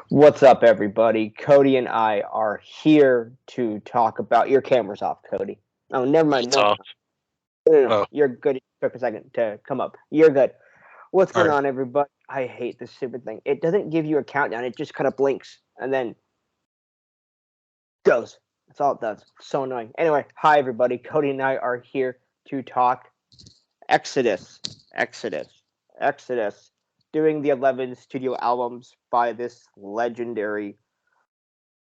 What's up, everybody? Cody and I are here to talk about. Your camera's off, Cody. Oh, never mind. No, it's Tough. not. No. Oh, You're good. It took a second to come up. You're good. What's all going right. on, everybody? I hate this stupid thing. It doesn't give you a countdown. It just kind of blinks and then goes. That's all it does. So annoying. Anyway, hi, everybody. Cody and I are here to talk Exodus. Exodus. Exodus. Doing the 11 studio albums by this legendary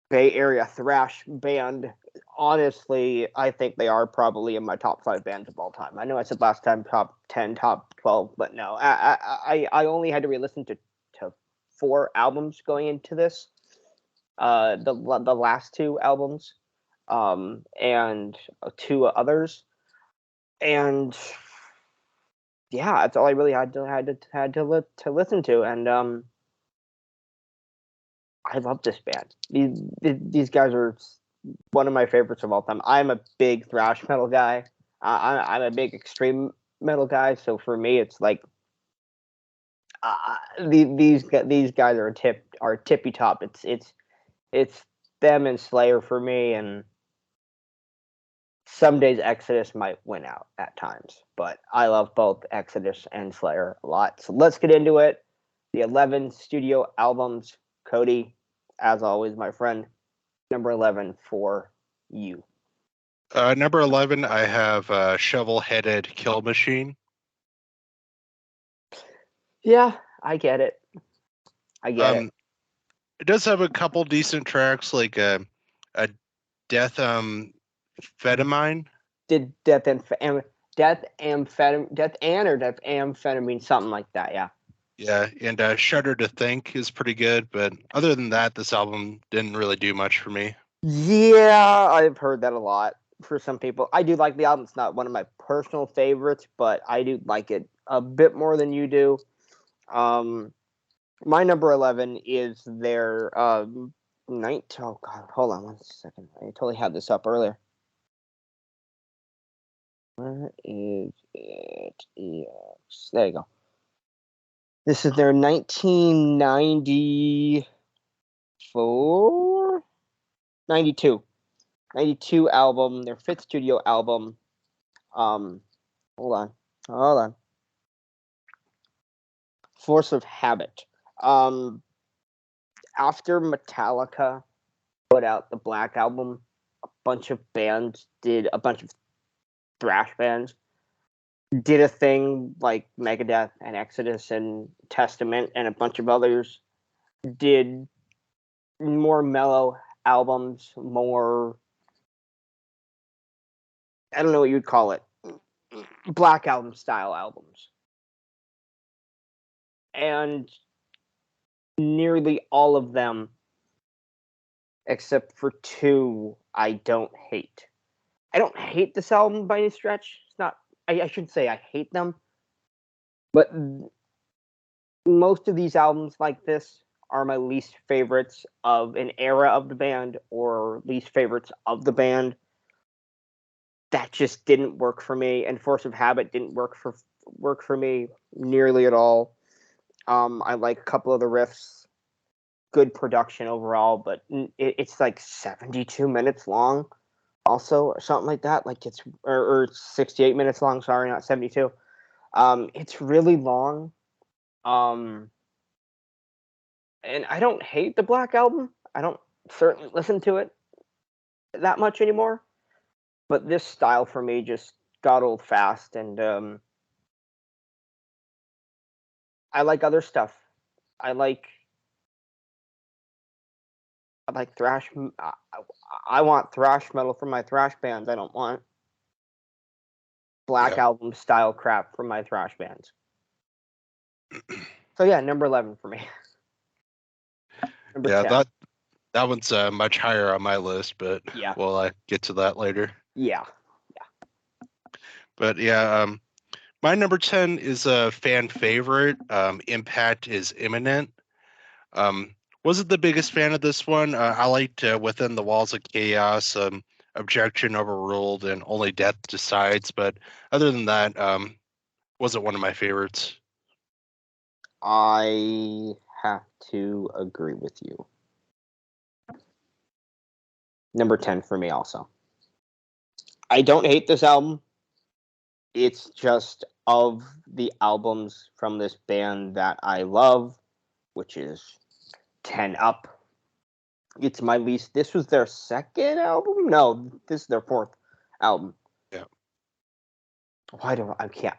Bay Area thrash band. Honestly, I think they are probably in my top 5 bands of all time. I know I said last time top 10, top 12, but no, I only had to re-listen to 4 albums going into this. The last 2 albums, and 2 others, and yeah, that's all I really had to listen to, and I love this band. These guys are one of my favorites of all time. I'm a big thrash metal guy. I'm a big extreme metal guy. So for me, it's like these guys are tippy top. It's them and Slayer for me, and some days Exodus might win out at times. But I love both Exodus and Slayer a lot. So let's get into it. The 11 studio albums. Cody, as always, my friend. Number 11 for you. Number 11, I have Shovel-Headed Kill Machine. Yeah, I get it. I get it. Um, it does have a couple decent tracks, like a Death Amphetamine. Did death amphetamine, something like that. Yeah. Yeah, and Shudder to Think is pretty good, but other than that, this album didn't really do much for me. Yeah, I've heard that a lot for some people. I do like the album. It's not one of my personal favorites, but I do like it a bit more than you do. Um, my number 11 is their night. Oh God, hold on 1 second. I totally had this up earlier. Where is it? Yes, there you go. This is their 1994, 92, 92 album, their 5th studio album. Um, hold on, hold on. Force of Habit. Um, After Metallica put out the Black Album, a bunch of thrash bands did a thing like Megadeth and Exodus and Testament and a bunch of others did more mellow albums, more, I don't know what you'd call it, Black Album style albums. And nearly all of them, except for 2, I don't hate. I don't hate this album by any stretch. It's not, I should say I hate them, but most of these albums like this are my least favorites of an era of the band or least favorites of the band. That just didn't work for me, and Force of Habit didn't work for me nearly at all. I like a couple of the riffs, good production overall, but it's like 72 minutes long, also, or something like that. Like or 68 minutes long. Sorry, not 72. It's really long. Um, and I don't hate the Black Album. I don't certainly listen to it that much anymore. But this style for me just got old fast, and I like other stuff. I like I like thrash. I want thrash metal from my thrash bands. I don't want Black Yeah, Album style crap from my thrash bands. So yeah, number 11 for me. Number yeah, 10. that one's much higher on my list, but Yeah. we'll get to that later. Yeah. But yeah, my number 10 is a fan favorite. Impact is Imminent. Um, wasn't the biggest fan of this one. I liked Within the Walls of Chaos, Objection Overruled, and Only Death Decides. But other than that, wasn't one of my favorites. I have to agree with you. Number 10 for me also. I don't hate this album. It's just of the albums from this band that I love, which is 10 Up. It's my least. This was their second album? No, this is their fourth album. Yeah. I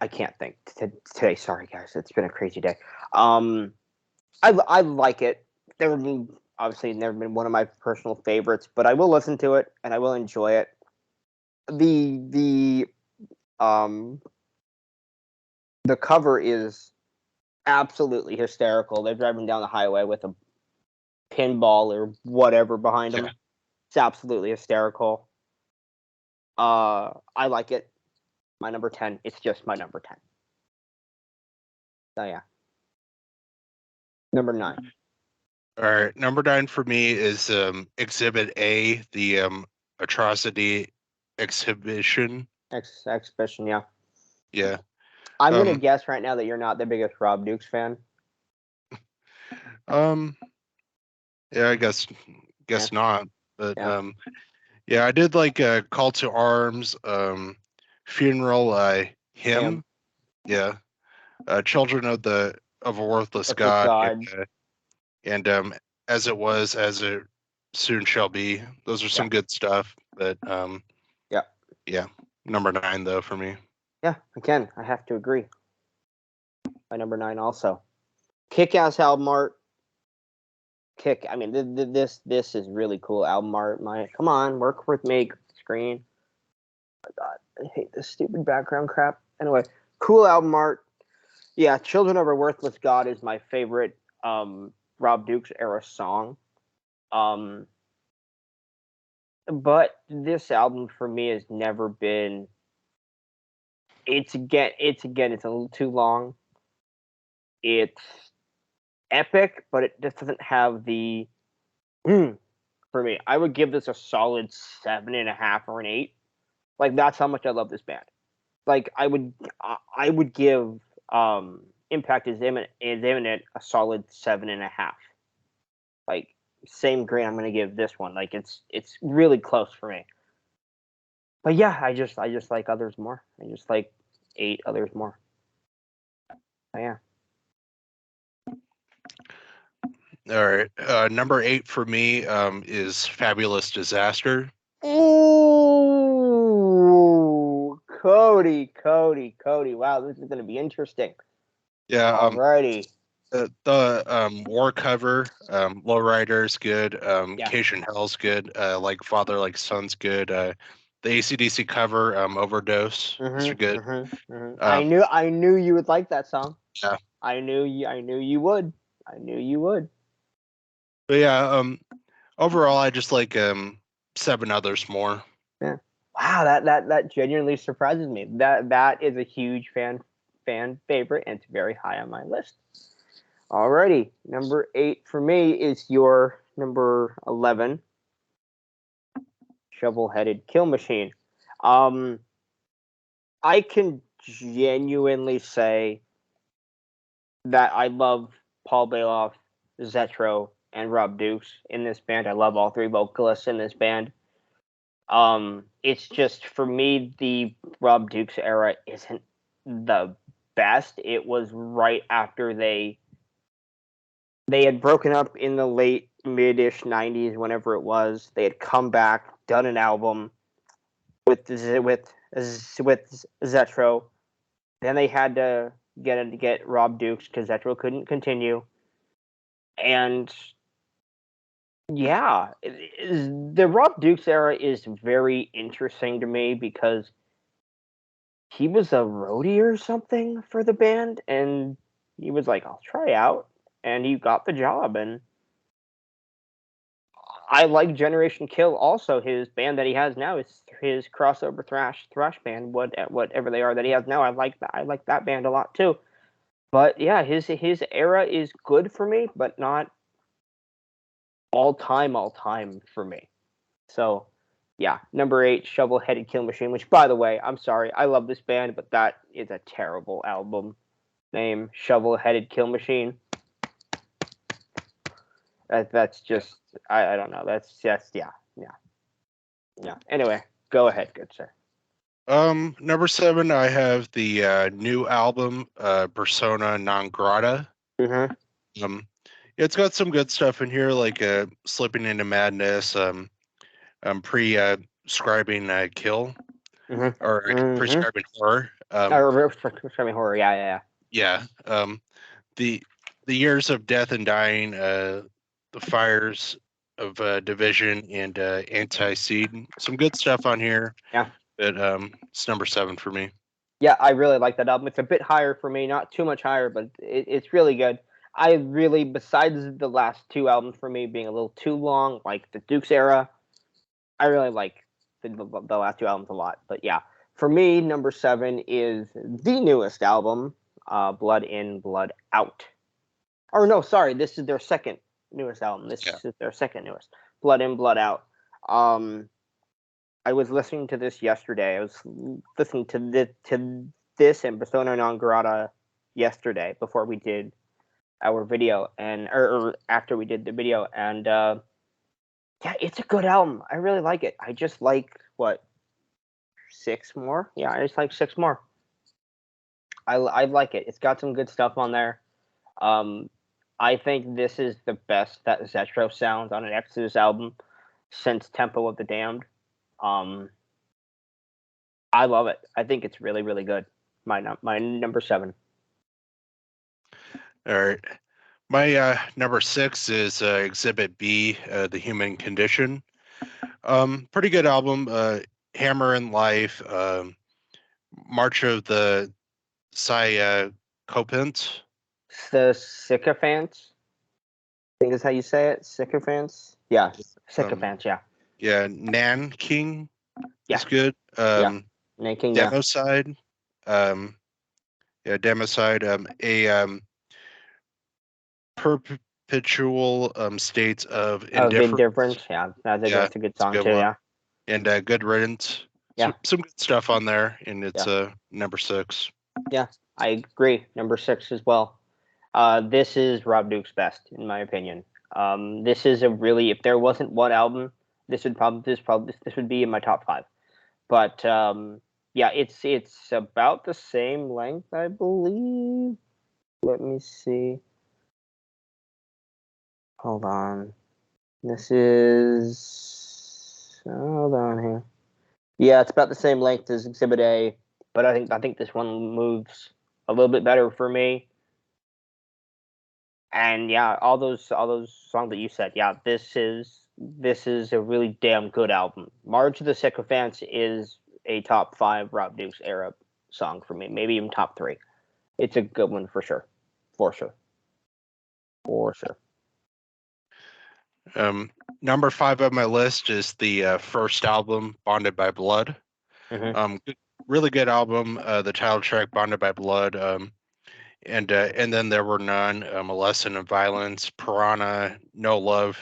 can't think today. Sorry guys, it's been a crazy day. I like it. Obviously never been one of my personal favorites, but I will listen to it and I will enjoy it. The cover is absolutely hysterical. They're driving down the highway with a pinball or whatever behind them. Yeah. It's absolutely hysterical. I like it. My number 10. It's just my number 10. So yeah. Number 9. All right, number 9 for me is Exhibit A, the Atrocity exhibition. Exhibition, yeah. Yeah. I'm gonna guess right now that you're not the biggest Rob Dukes fan. Yeah, I guess Yeah. not. But Yeah. yeah, I did like Call to Arms, Funeral, Hymn. Yeah. Children of a Worthless With this God, God. and As It Was, As It Soon Shall Be. Those are some good stuff. But yeah, number 9 though for me. Yeah, again, I have to agree. My number 9 also. Kick-ass album art. I mean, this is really cool album art. Come on, work with me, screen. Oh my God, I hate this stupid background crap. Anyway, cool album art. Yeah, Children of a Worthless God is my favorite Rob Dukes era song. But this album for me has never been. It's a little too long. It's epic, but it just doesn't have the. For me, I would give this a solid 7.5 or an 8. Like that's how much I love this band. Like I would give Impact Is Imminent a solid 7.5. Like same grade I'm gonna give this one. Like it's really close for me. But yeah, I just like others more. I just like 8 others more. But yeah. All right. Number 8 for me is Fabulous Disaster. Ooh, Kody. Wow, this is gonna be interesting. Yeah. Alrighty. The War cover, Lowrider's good. Yeah. Cation Hell's good. Like Father, Like Son's good. The AC/DC cover, Overdose, these are good. I knew you would like that song. Yeah. I knew you would. But yeah, overall, I just like 7 others more. Yeah. Wow, that genuinely surprises me. That is a huge fan favorite, and it's very high on my list. Alrighty, number 8 for me is your number 11, Shovel-Headed Kill Machine. I can genuinely say that I love Paul Bailoff, Zetro, and Rob Dukes in this band. I love all 3 vocalists in this band. It's just for me the Rob Dukes era isn't the best. It was right after they had broken up in the late mid-ish 90s, whenever it was. They had come back, done an album with Zetro. Then they had to get Rob Dukes because Zetro couldn't continue. And yeah, the Rob Dukes era is very interesting to me because he was a roadie or something for the band, and he was like, "I'll try out," and he got the job. And I like Generation Kill. Also, his band that he has now is his crossover thrash band, whatever they are that he has now. I like that band a lot too. But yeah, his era is good for me, but not all time for me. So yeah, number 8, Shovel-Headed Kill Machine. Which, by the way, I'm sorry, I love this band, but that is a terrible album name, Shovel-Headed Kill Machine. That's just I don't know. That's just yeah. Yeah. Anyway, go ahead, good sir. Number 7, I have the new album, Persona Non Grata. Mm-hmm. It's got some good stuff in here, like Slipping into Madness, prescribing kill, Mm-hmm. or Mm-hmm. prescribing horror. Prescribing horror. Yeah. Yeah. The years of death and dying, the fires of division and anti-seed. Some good stuff on here. Yeah. But it's number 7 for me. Yeah, I really like that album. It's a bit higher for me, not too much higher, but it's really good. I really, besides the last two albums for me being a little too long, like the Duke's era, I really like the last two albums a lot. But yeah, for me, number 7 is the newest album, Blood In, Blood Out. Or no, sorry, this is their second newest album. This Yeah. is their second newest, Blood In, Blood Out. Um, I was listening to this yesterday. I was listening to this and Persona Non Grata yesterday before we did our video and or after we did the video, and yeah, it's a good album. I really like it. I just like what 6 more. Yeah, I just like 6 more. I like it. It's got some good stuff on there. Um, I think this is the best that Zetro sounds on an Exodus album since Tempo of the Damned. Um, I love it. I think it's really, really good. My number 7. All right. My number 6 is Exhibit B, The Human Condition. Pretty good album. Hammer and Life, March of the Copants. The Sycophants. I think that's how you say it. Sycophants. Yeah, Um, Sycophants. Yeah. yeah, Nan King Yeah. is good. Yeah. Nanking. Yeah. Democide. Yeah, Democide. A perpetual states of Of indifference. Indifference. Yeah, Yeah, that's a good it's a song good too. one. Yeah. And Good Riddance. Yeah. Some good stuff on there, and it's Yeah. number 6. Yeah. I agree. Number 6 as well. This is Rob Duke's best, in my opinion. This is a really, if there wasn't one album, this would be in my top 5. But yeah, it's about the same length, I believe. Let me see. Hold on. This is hold on here. Yeah, it's about the same length as Exhibit A, but I think this one moves a little bit better for me. And yeah, all those songs that you said, yeah, this is a really damn good album. March of the Sycophants is a top 5 Rob Dukes era song for me, maybe even top 3. It's a good one for sure, for sure, for sure. Number 5 on my list is the first album, Bonded by Blood. Mm-hmm. Really good album. The title track, Bonded by Blood. And then There Were None, A Lesson in Violence, Piranha, No Love,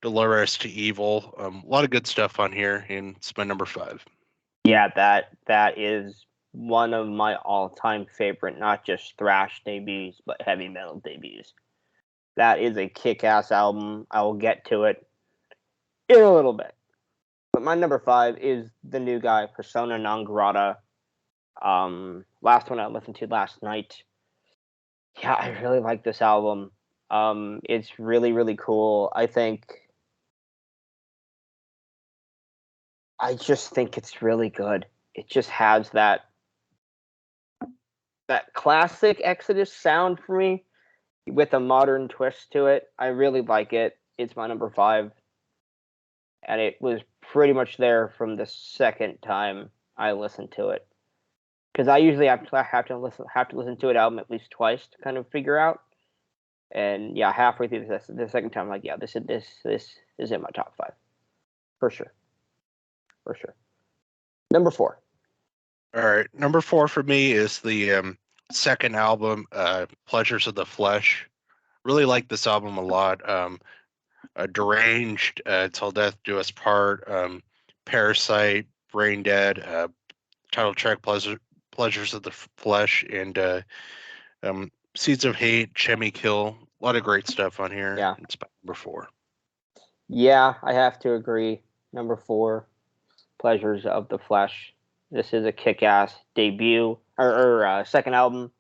Dolores to Evil. A lot of good stuff on here, and it's my number 5. Yeah, that is one of my all-time favorite, not just thrash debuts, but heavy metal debuts. That is a kick-ass album. I will get to it in a little bit. But my number 5 is the new guy, Persona Non Grata. Last one I listened to last night. Yeah, I really like this album. It's really, really cool. I just think it's really good. It just has that classic Exodus sound for me with a modern twist to it. I really like it. It's my number 5, and it was pretty much there from the second time I listened to it. Because I usually have to listen to an album at least twice to kind of figure out. And yeah, halfway through the second time, I'm like, yeah, this is in my top 5 for sure, for sure. Number 4. All right, number 4 for me is the second album, Pleasures of the Flesh. Really like this album a lot. Deranged, Till Death Do Us Part, Parasite, Brain Dead, title track, Pleasures of the Flesh, and Seeds of Hate, Chemi Kill. A lot of great stuff on here. Yeah, It's number 4. yeah, I have to agree. Number 4. Pleasures of the Flesh. This is a kick-ass debut or second album.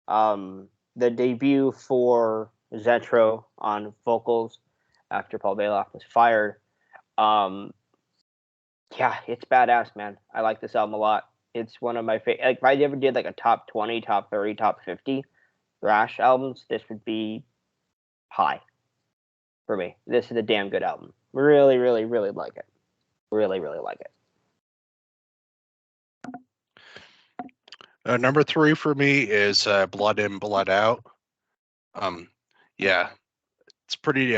The debut for Zetro on vocals after Paul Bailoff was fired. Yeah, it's badass, man. I like this album a lot. It's one of my favorite. Like, if I ever did like a top 20, top 30, top 50 thrash albums, this would be high for me. This is a damn good album. Really, really, really like it. Really, really like it. Number 3 for me is Blood In, Blood Out. Yeah, it's pretty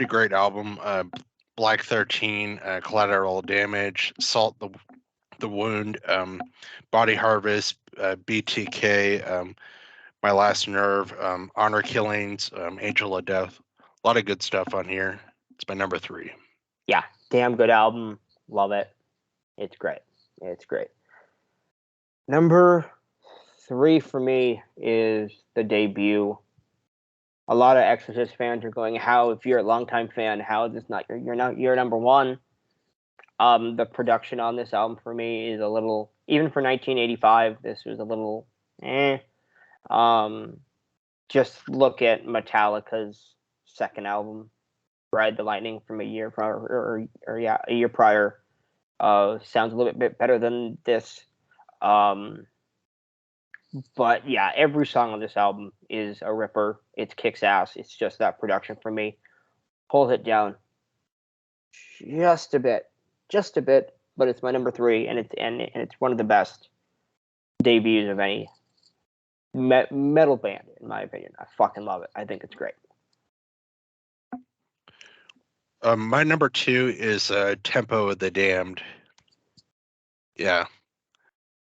great album. Black 13, Collateral Damage, Salt the Wound, Body Harvest, BTK, My Last Nerve, Honor Killings, Angel of Death. A lot of good stuff on here. It's my number 3. Yeah, damn good album. Love it. It's great. It's great. Number 3 for me is the debut. A lot of Exorcist fans are going, "How? If you're a longtime fan, how is this not your number 1?" The production on this album for me is a little, even for 1985, this was a little, eh. Just look at Metallica's second album, Ride the Lightning, from a year prior, a year prior. Sounds a little bit better than this. But yeah, every song on this album is a ripper. It kicks ass. It's just that production for me pulls it down just a bit, but it's my number 3, and it's one of the best debuts of any metal band, in my opinion. I fucking love it. I think it's great. My number 2 is Tempo of the Damned. Yeah,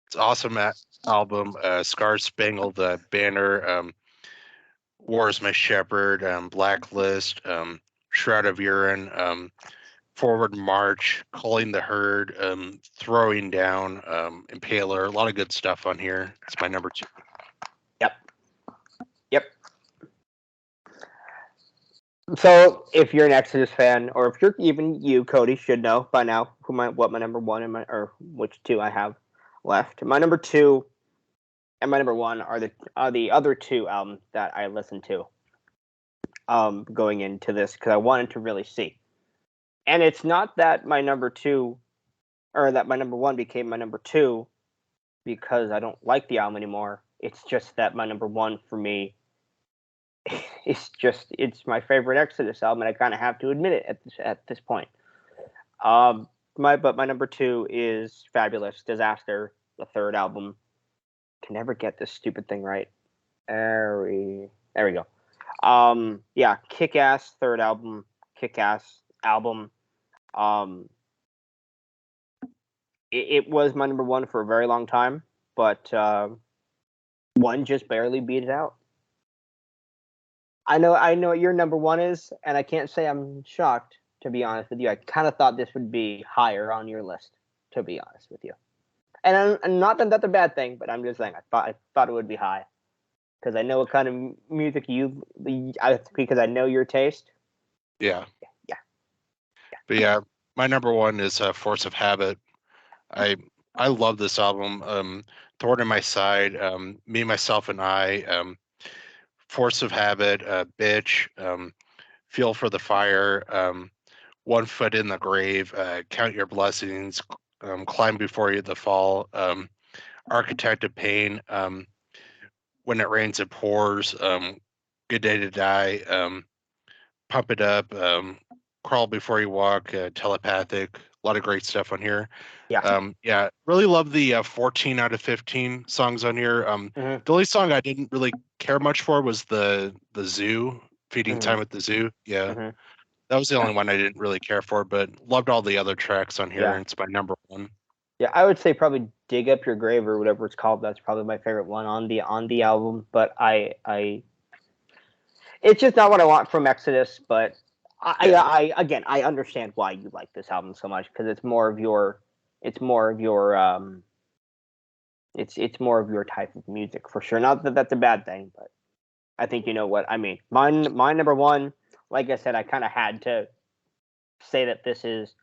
it's awesome album. Scar Spangled Banner, War is My Shepherd, Blacklist, Shroud of Urine, Forward March, Calling the Herd, Throwing Down, Impaler. A lot of good stuff on here. It's my number 2. Yep. So if you're an Exodus fan, or if you're even you, Kody, should know by now what my number 1 and or which 2 I have left. My number 2 and my number 1 are the other 2 albums that I listened to going into this, because I wanted to really see. And it's not that my number 2 or that my number 1 became my number 2 because I don't like the album anymore. It's just that my number 1 for me it's my favorite Exodus album, and I kind of have to admit it at this point. My number 2 is Fabulous Disaster, the third album. Can never get this stupid thing right. There we go. Yeah, kick-ass third album, kick-ass album. It was my number 1 for a very long time, but 1 just barely beat it out. I know what your number 1 is, and I can't say I'm shocked, to be honest with you. I kind of thought this would be higher on your list, to be honest with you. And not that that's a bad thing, but I'm just saying I thought it would be high, because I know what kind of music because I know your taste. Yeah. Yeah. But yeah, my number 1 is Force of Habit. I love this album. Thorn in My Side, Me, Myself, and I, Force of Habit, Bitch, Feel for the Fire, One Foot in the Grave, Count Your Blessings, Climb Before You the Fall, Architect of Pain, When It Rains It Pours, Good Day to Die, Pump It Up, Crawl Before You Walk, Telepathic. A lot of great stuff on here. Yeah. Really love the 14 out of 15 songs on here. The only song I didn't really care much for was the zoo, Feeding Time at the Zoo. Yeah. That was the only one I didn't really care for, but loved all the other tracks on here, and it's my number 1. Yeah, I would say probably Dig Up Your Grave, or whatever it's called. That's probably my favorite one on the album. But I it's just not what I want from Exodus. But I understand why you like this album so much, because it's more of your it's more of your type of music, for sure. Not that that's a bad thing, but I think you know what I mean. My number 1, like I said, I kind of had to say that this is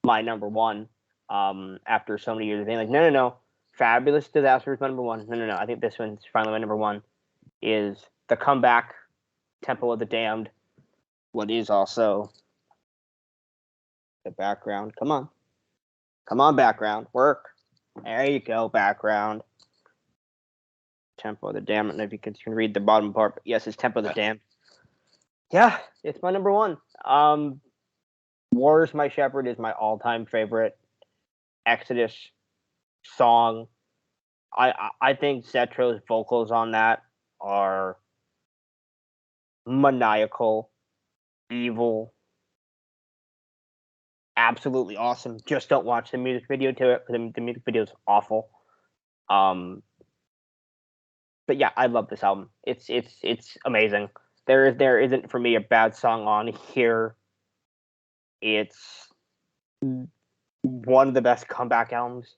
my number 1. After so many years of being like, no, Fabulous Disaster is my number one. No. I think this one's finally my number one. Is the comeback Temple of the Damned. What is also the background? Come on, background, work. There you go, background. Temple of the Damned. I don't know if you can read the bottom part, but yes, it's Temple of the Damned. Yeah, it's my number one. War is My Shepherd is my all-time favorite Exodus song. I think Zetro's vocals on that are maniacal, evil, absolutely awesome. Just don't watch the music video to it, because the music video is awful. But yeah, I love this album. It's amazing. There isn't for me a bad song on here. It's one of the best comeback albums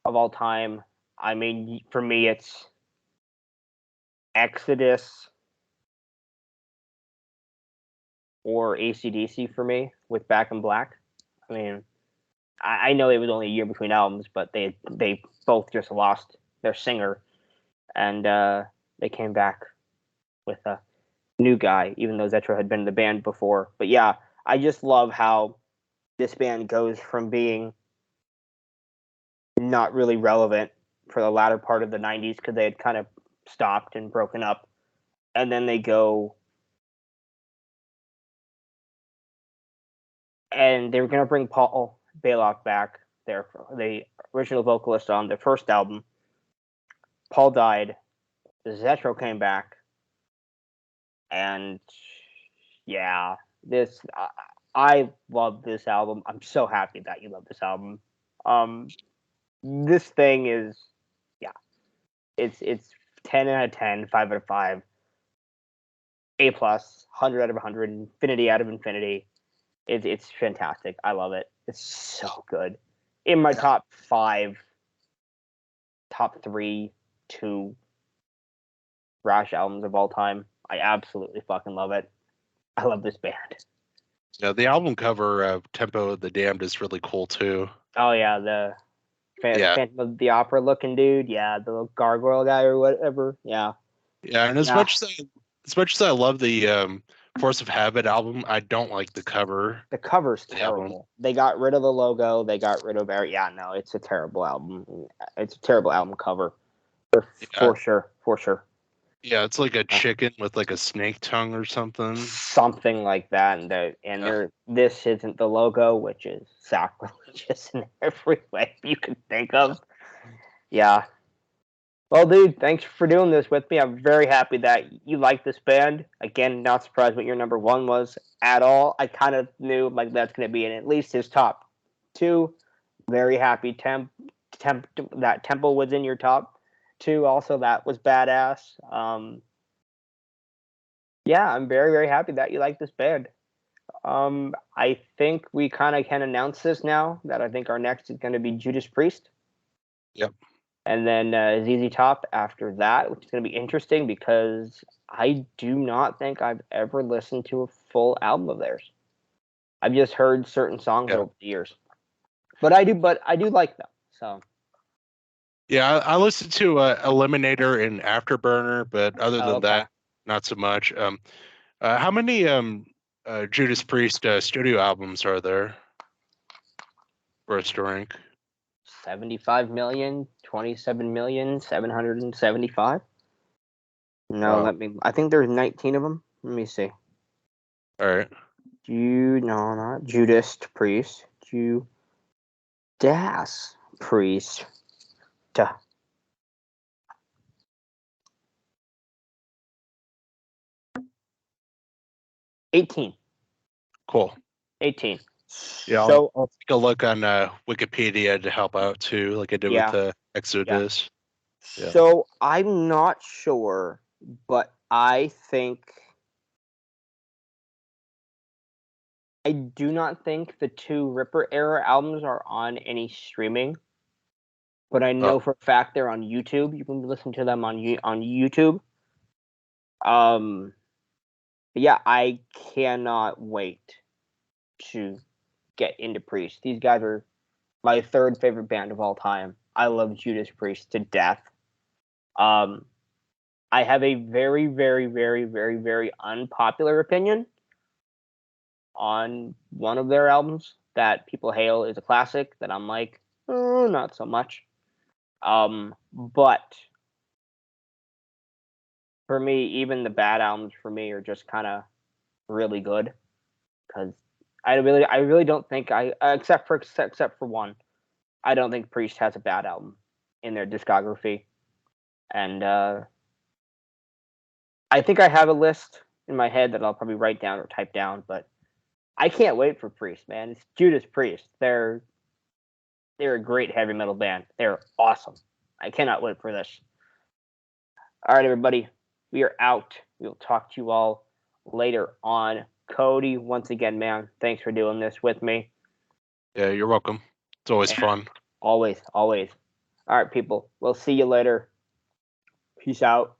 of all time. I mean, for me, it's Exodus or AC/DC for me with Back in Black. I mean, I know it was only a year between albums, but they both just lost their singer, and they came back with a new guy, even though Zetro had been in the band before. But yeah, I just love how this band goes from being not really relevant for the latter part of the 90s because they had kind of stopped and broken up, and then they go and they were going to bring Paul Bailoff back, the original vocalist on the first album. Paul died. Zetro came back, and yeah, I love this album. I'm so happy that you love this album. This thing is, yeah, it's 10 out of 10, 5 out of 5, A plus, 100 out of 100, infinity out of infinity. It's fantastic. I love it. It's so good. In my top 5, top 3, 2 Thrash albums of all time. I absolutely fucking love it. I love this band. Yeah, the album cover of Tempo of the Damned is really cool too. Oh yeah, the Phantom of the Opera looking dude. Yeah, the little gargoyle guy or whatever. Yeah. Yeah, and as much as I love the Force of Habit album, I don't like the cover. The cover's terrible. They got rid of the logo. They got rid of yeah, no, it's a terrible album. It's a terrible album cover. For sure. Yeah, it's like a chicken with like a snake tongue or something. Something like that, and this isn't the logo, which is sacrilegious in every way you can think of. Yeah. Well, dude, thanks for doing this with me. I'm very happy that you like this band. Again, not surprised what your number one was at all. I kind of knew like that's going to be in at least his top 2. Very happy that Temple was in your top 2. Also, that was badass. Yeah, I'm very, very happy that you like this band. I think we kind of can announce this now, that I think our next is going to be Judas Priest. Yep. And then ZZ Top after that, which is going to be interesting because I do not think I've ever listened to a full album of theirs. I've just heard certain songs over the years, but I do like them. So yeah, I listened to Eliminator and Afterburner, but other than that, not so much. How many Judas Priest studio albums are there for a rank? 75 million, 27 million, 775. No, I think there's 19 of them. Let me see. All right. No, not Judas Priest. Judas Priest. Duh. 18. Cool. 18. Yeah, so, I'll take a look on Wikipedia to help out too, like I did with Exodus. Yeah. So I'm not sure, but I do not think the 2 Ripper era albums are on any streaming, but I know for a fact they're on YouTube. You can listen to them on YouTube. Yeah, I cannot wait to get into Priest. These guys are my third favorite band of all time. I love Judas Priest to death. I have a very, very, very, very, very unpopular opinion on one of their albums that people hail as a classic. That I'm like, oh, not so much. But for me, even the bad albums for me are just kind of really good because I really don't think except for one, I don't think Priest has a bad album in their discography, and I think I have a list in my head that I'll probably write down or type down, but I can't wait for Priest, man. It's Judas Priest. They're a great heavy metal band. They're awesome. I cannot wait for this. All right, everybody, we are out. We'll talk to you all later on. Kody, once again, man, thanks for doing this with me. Yeah, you're welcome. It's always fun. Always, always. All right, people, we'll see you later. Peace out.